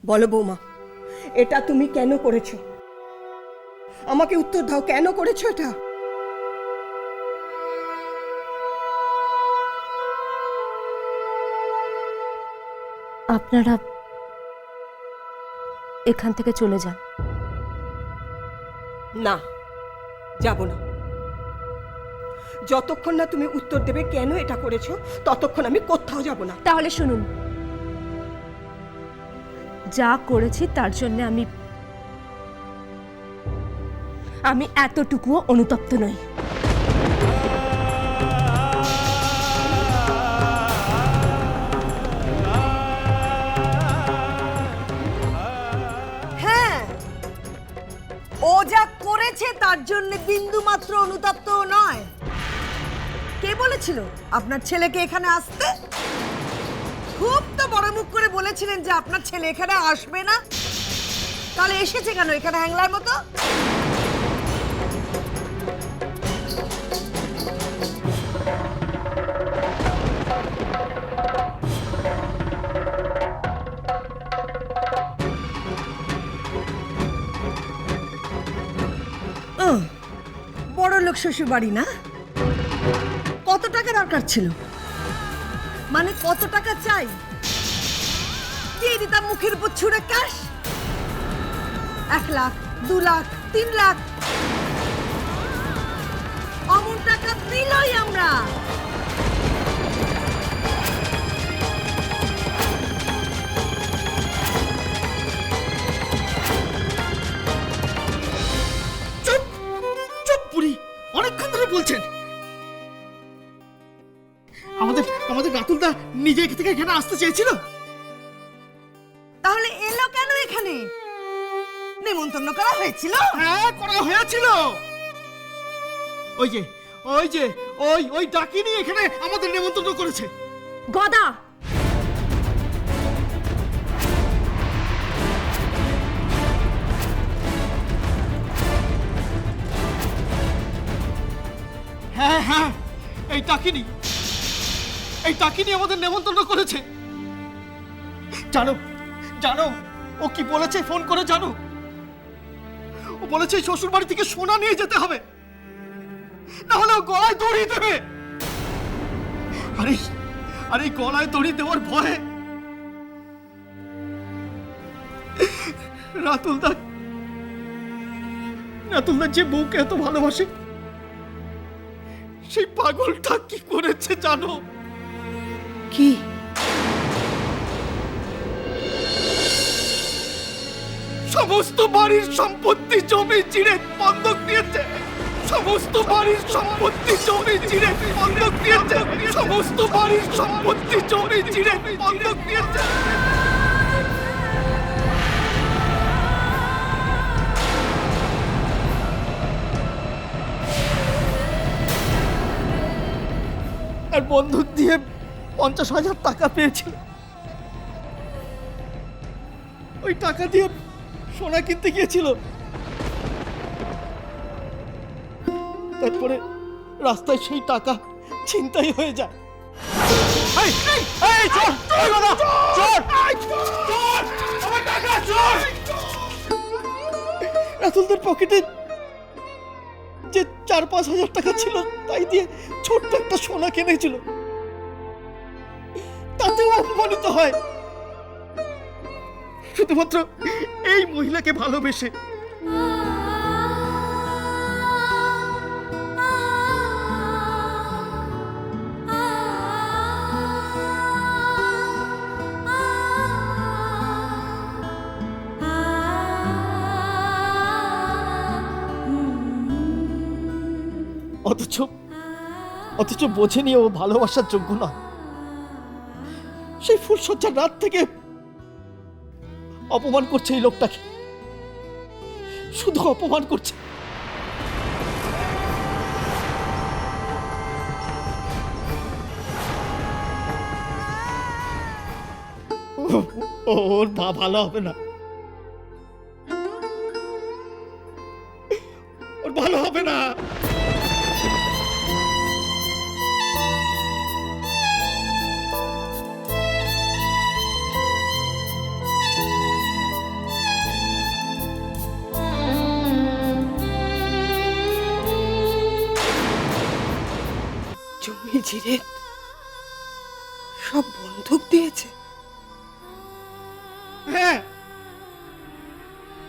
বলো বৌমা, এটা তুমি কেন করেছো? আমাকে উত্তর দাও, কেন করেছো এটা? আপনারা এখান থেকে চলে যান। না, যাব না। যতক্ষণ না তুমি উত্তর দেবে কেন এটা করেছো, ততক্ষণ আমি কোথাও যাব না। তাহলে শুনুন, যা করেছি তার জন্য আমি এতটুকুও অনুতপ্ত নই। হ্যাঁ, ও যা করেছে তার জন্য বিন্দু মাত্র অনুতপ্ত নয়। কে বলেছিল আপনার ছেলেকে এখানে আসতে? খুব তো বড় মুখ করে বলেছিলেন যে আপনার ছেলে এখানে আসবে না। তাহলে এসেছে কেন এখানে হ্যাংলার মতো? বড় লোক শ্বশুর বাড়ি না? কত টাকা দরকার ছিল? মানে কত টাকা চাই? দিয়ে দিতাম মুখের উপর ছুঁড়ে ক্যাশ। 1 লাখ, 2 লাখ, 3 লাখ, অমন টাকা দিলই আমরা। অনেকক্ষণ ধরে বলছেন আমাদের রাতুলদা নিজে থেকে এখানে আসতে চেয়েছিল। তাহলে এলো কেন এখানে? নেমন্তন্ন করা হয়েছিল? হ্যাঁ, করা হয়েছিল। ওই যে ওই যে ওই ডাকিনি এখানে আমাদের নেমন্তন্ন করেছে। গদা! হ্যাঁ হ্যাঁ, এই ডাকিনি আমাদের নেমন্তন্ন করেছে। জানো জানো ও কি বলেছে ফোন করে? জানো, ও বলেছে শ্বশুর বাড়ি থেকে সোনা নিয়ে যেতে হবে, না হলে ও গলায় দড়ি দেবে। আরে গলায় দড়ি দেওয়ার ভয়ে রাতুলদা যে বউকে এত ভালোবাসে সেই পাগলটা কি করেছে জানো? কি? সমস্ত বাড়ির সম্পত্তি জমি চিড়ে বন্ধক দিয়েছে। সমস্ত বাড়ির সম্পত্তি জমি চিড়ে বন্ধক দিয়েছে। সমস্ত বাড়ির সম্পত্তি জমি চিড়ে বন্ধক দিয়েছে। আর বন্ধক দিয়ে 50,000 টাকা পেয়েছিল। ওই টাকা দিয়ে সোনা কিনতে গিয়েছিল। তারপরে রাস্তায় সেই টাকা ছিনতাই হয়ে যায়। রাতুলদের পকেটে যে 4-5 হাজার টাকা ছিল তাই দিয়ে ছোট্ট একটা সোনা কিনেছিল। তাতেও অপমানিত হয় শুধুমাত্র এই মহিলাকে ভালোবেসে। অথচ বোঝেনি ও ভালোবাসার যোগ্য নয়। সেই ফুলসজ্জার রাত থেকে অপমান করছে এই লোকটাকে, শুধু অপমান করছে। ওর ভালো হবে না, ওর ভালো হবে না। জিরেত সব বন্দুক দিয়েছে। হ্যাঁ,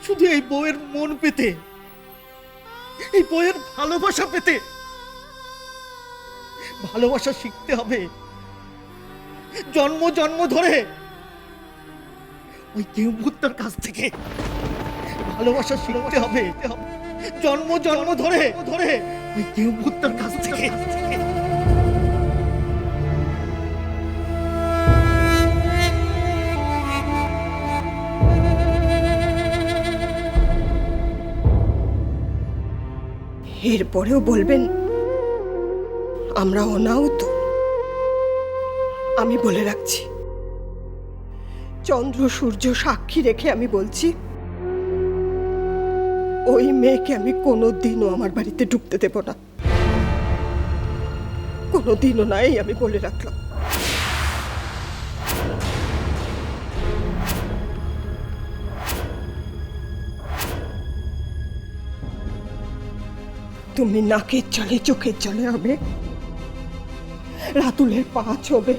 শুধু এই বউয়ের মন পেতে, এই বউয়ের ভালোবাসা পেতে। ভালোবাসা শিখতে হবে জন্ম জন্ম ধরে ওই দেবভূতার কাছ থেকে। ভালোবাসা শিখতে হবে জন্ম জন্ম ধরে ধরে ওই দেবভূতার কাছ থেকে। এরপরেও বলবেন আমরা অনাহুত? আমি বলে রাখছি, চন্দ্র সূর্য সাক্ষী রেখে আমি বলছি, ওই মেয়েকে আমি কোনোদিনও আমার বাড়িতে ঢুকতে দেব না, কোনোদিনও নাই, আমি বলে রাখলাম। তুমি নাকের জলে চোখের জলে হবে, রাতুলের পা ছবে,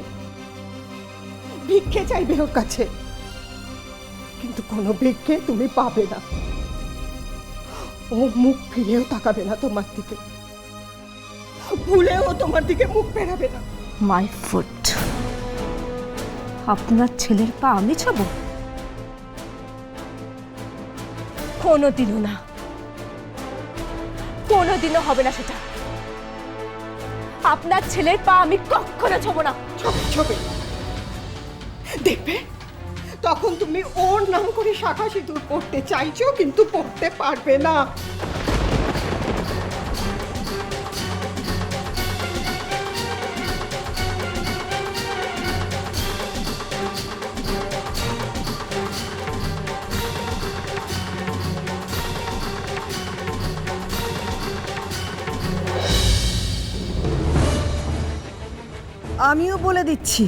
ভিক্ষে চাইবে ওর কাছে, কিন্তু কোনো ভিক্ষে তুমি পাবে না। ও মুখ ফিরেও তাকাবে না তোমার দিকে, ভুলেও তোমার দিকে মুখ ফেরাবে না। My foot. আপনার ছেলের পা আমি ছাবো? কোনোদিনও না, কোনোদিনও হবে না সেটা। আপনার ছেলের পা আমি কখনো ছবো না। ছবে ছবে দেখবে, তখন তুমি ওর নাম করে শাখা সিঁদুর পড়তে চাইছো, কিন্তু পড়তে পারবে না। আমিও বলে দিচ্ছি,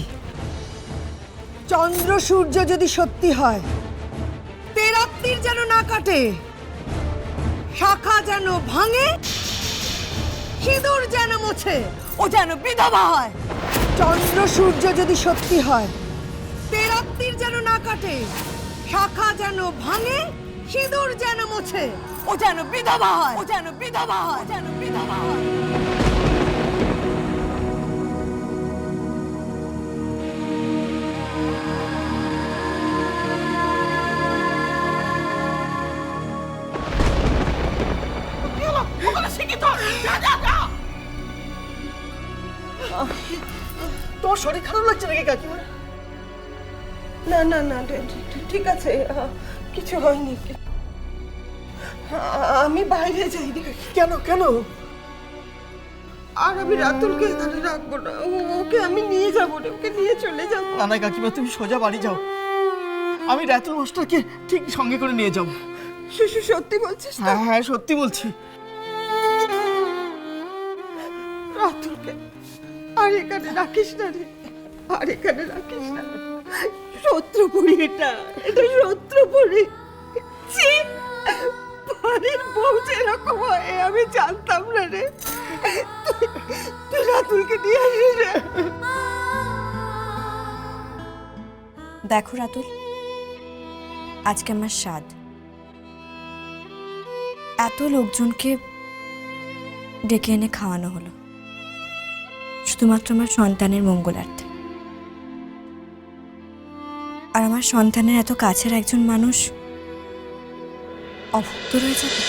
চন্দ্র সূর্য যদি সত্যি হয়, তেরাত্রির যেন না কাটে, শাখা যেন ভাঙে, সিঁদুর যেন মোছে, ও যেন বিধবা হয়। চন্দ্র সূর্য যদি সত্যি হয়, তেরাত্রির যেন না কাটে, শাখা যেন ভাঙে, সিঁদুর যেন মোছে, ও যেন বিধবা হয়, ও যেন বিধবা হয়, ও যেন বিধবা হয়। তোর শরীর খারাপ লাগছে নাকি কাকিমা? না না না, ঠিক আছে, কিছু হয়নি। আমি বাইরে যাইনি। কেন কেন? আর আমি রাতুলকে এখানে রাখবো না, ওকে আমি নিয়ে যাবো না, ওকে নিয়ে চলে যাবো। না না কাকিমা, তুমি সোজা বাড়ি যাও, আমি রাতুল মাস্টারকে ঠিক সঙ্গে করে নিয়ে যাবো। শিশু সত্যি বলছিস? হ্যাঁ হ্যাঁ, সত্যি বলছি। রাতুলকে আর এখানে রাখিস না রে, আর এখানে রাখিস না। শত্রুপুরি, এটা এটা শত্রুপুরি। ছি, বাড়ির বউ যেরকম হয় আমি জানতাম না রে। তুই রাতুলকে নিয়ে আসিস রে। দেখো রাতুল, আজকে আমার স্বাদ। এত লোকজনকে ডেকে এনে খাওয়ানো হলো শুধুমাত্র আমার সন্তানের মঙ্গলার্থে। আর আমার সন্তানের এত কাছের একজন মানুষ অভুক্ত রয়ে যাবে।